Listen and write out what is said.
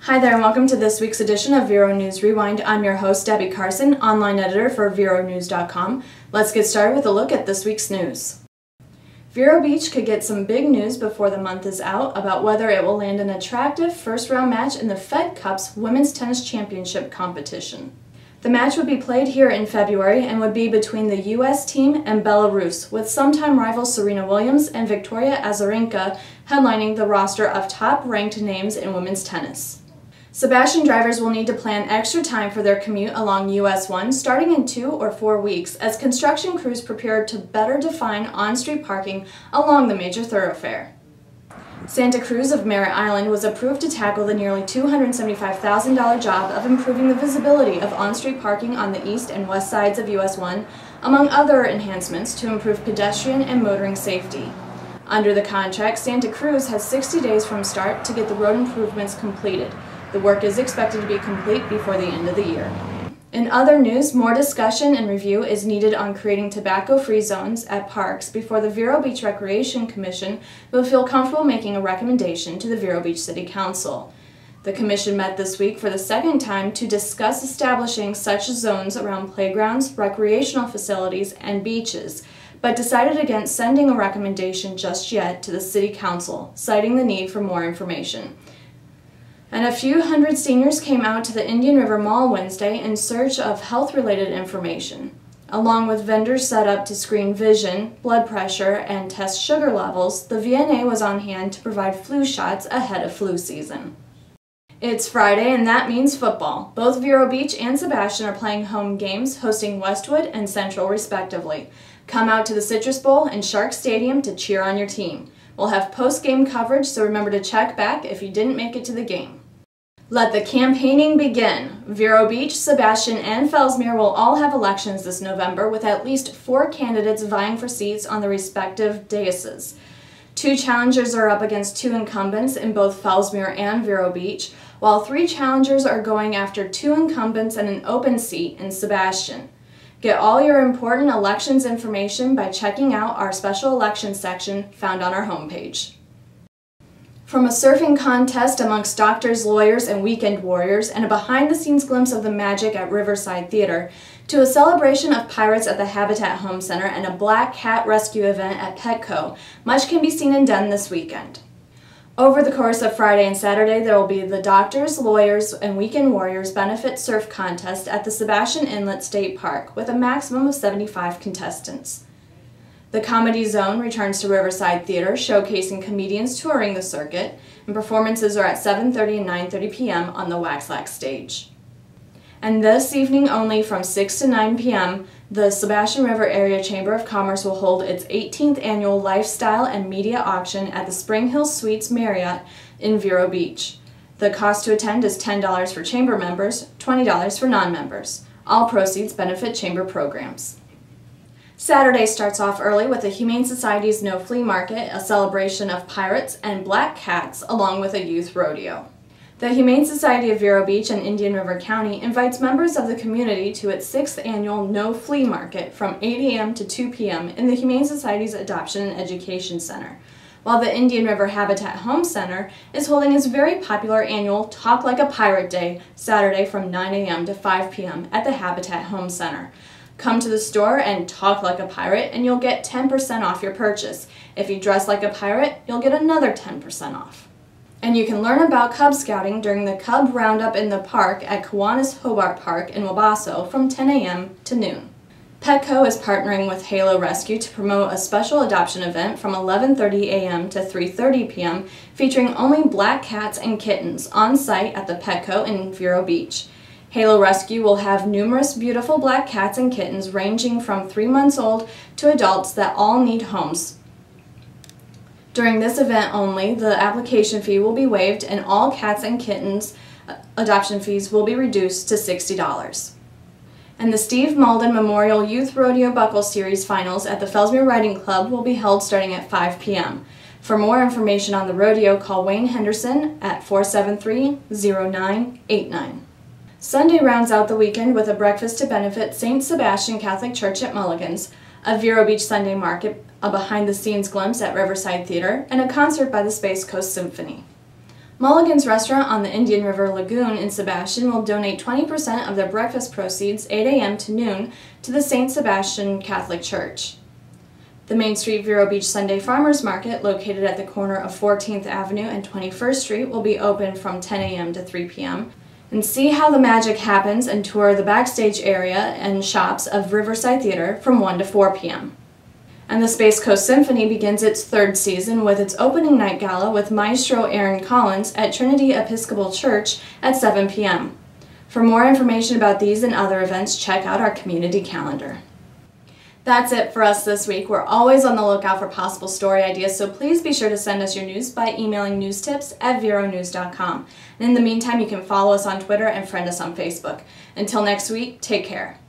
Hi there and welcome to this week's edition of Vero News Rewind. I'm your host, Debbie Carson, online editor for VeroNews.com. Let's get started with a look at this week's news. Vero Beach could get some big news before the month is out about whether it will land an attractive first-round match in the Fed Cup's Women's Tennis Championship competition. The match would be played here in February and would be between the U.S. team and Belarus, with sometime rivals Serena Williams and Victoria Azarenka headlining the roster of top-ranked names in women's tennis. Sebastian drivers will need to plan extra time for their commute along US 1 starting in 2 or 4 weeks as construction crews prepare to better define on-street parking along the major thoroughfare. Santa Cruz of Merritt Island was approved to tackle the nearly $275,000 job of improving the visibility of on-street parking on the east and west sides of US 1, among other enhancements to improve pedestrian and motoring safety. Under the contract, Santa Cruz has 60 days from start to get the road improvements completed. The work is expected to be complete before the end of the year. In other news, more discussion and review is needed on creating tobacco-free zones at parks before the Vero Beach Recreation Commission will feel comfortable making a recommendation to the Vero Beach City Council. The commission met this week for the second time to discuss establishing such zones around playgrounds, recreational facilities, and beaches, but decided against sending a recommendation just yet to the City Council, citing the need for more information. And a few hundred seniors came out to the Indian River Mall Wednesday in search of health-related information. Along with vendors set up to screen vision, blood pressure, and test sugar levels, the VNA was on hand to provide flu shots ahead of flu season. It's Friday, and that means football. Both Vero Beach and Sebastian are playing home games, hosting Westwood and Central respectively. Come out to the Citrus Bowl and Shark Stadium to cheer on your team. We'll have post-game coverage, so remember to check back if you didn't make it to the game. Let the campaigning begin. Vero Beach, Sebastian, and Fellsmere will all have elections this November, with at least 4 candidates vying for seats on the respective daises. 2 challengers are up against 2 incumbents in both Fellsmere and Vero Beach, while 3 challengers are going after 2 incumbents and an open seat in Sebastian. Get all your important elections information by checking out our special elections section found on our homepage. From a surfing contest amongst doctors, lawyers, and weekend warriors, and a behind-the-scenes glimpse of the magic at Riverside Theater, to a celebration of pirates at the Habitat Home Center and a black cat rescue event at Petco, much can be seen and done this weekend. Over the course of Friday and Saturday, there will be the Doctors, Lawyers, and Weekend Warriors Benefit Surf Contest at the Sebastian Inlet State Park, with a maximum of 75 contestants. The Comedy Zone returns to Riverside Theater, showcasing comedians touring the circuit, and performances are at 7:30 and 9:30 p.m. on the Waxlax stage. And this evening only from 6 to 9 p.m., the Sebastian River Area Chamber of Commerce will hold its 18th annual Lifestyle and Media Auction at the Spring Hill Suites Marriott in Vero Beach. The cost to attend is $10 for Chamber members, $20 for non-members. All proceeds benefit Chamber programs. Saturday starts off early with the Humane Society's No Flea Market, a celebration of pirates and black cats, along with a youth rodeo. The Humane Society of Vero Beach and Indian River County invites members of the community to its 6th annual No Flea Market from 8 a.m. to 2 p.m. in the Humane Society's Adoption and Education Center, while the Indian River Habitat Home Center is holding its very popular annual Talk Like a Pirate Day Saturday from 9 a.m. to 5 p.m. at the Habitat Home Center. Come to the store and talk like a pirate and you'll get 10% off your purchase. If you dress like a pirate, you'll get another 10% off. And you can learn about Cub Scouting during the Cub Roundup in the park at Kiwanis Hobart Park in Wabasso from 10 a.m. to noon. Petco is partnering with Halo Rescue to promote a special adoption event from 11:30 a.m. to 3:30 p.m. featuring only black cats and kittens on site at the Petco in Vero Beach. Halo Rescue will have numerous beautiful black cats and kittens ranging from 3 months old to adults that all need homes. During this event only, the application fee will be waived and all cats and kittens adoption fees will be reduced to $60. And the Steve Malden Memorial Youth Rodeo Buckle Series Finals at the Fellsmere Riding Club will be held starting at 5 p.m. For more information on the rodeo, call Wayne Henderson at 473-0989. Sunday rounds out the weekend with a breakfast to benefit St. Sebastian Catholic Church at Mulligan's, a Vero Beach Sunday market, a behind-the-scenes glimpse at Riverside Theater, and a concert by the Space Coast Symphony. Mulligan's Restaurant on the Indian River Lagoon in Sebastian will donate 20% of their breakfast proceeds 8 a.m. to noon to the St. Sebastian Catholic Church. The Main Street Vero Beach Sunday Farmers Market, located at the corner of 14th Avenue and 21st Street, will be open from 10 a.m. to 3 p.m. And see how the magic happens and tour the backstage area and shops of Riverside Theater from 1 to 4 p.m. And the Space Coast Symphony begins its third season with its opening night gala with Maestro Aaron Collins at Trinity Episcopal Church at 7 p.m. For more information about these and other events, check out our community calendar. That's it for us this week. We're always on the lookout for possible story ideas, so please be sure to send us your news by emailing newstips@veronews.com. And in the meantime, you can follow us on Twitter and friend us on Facebook. Until next week, take care.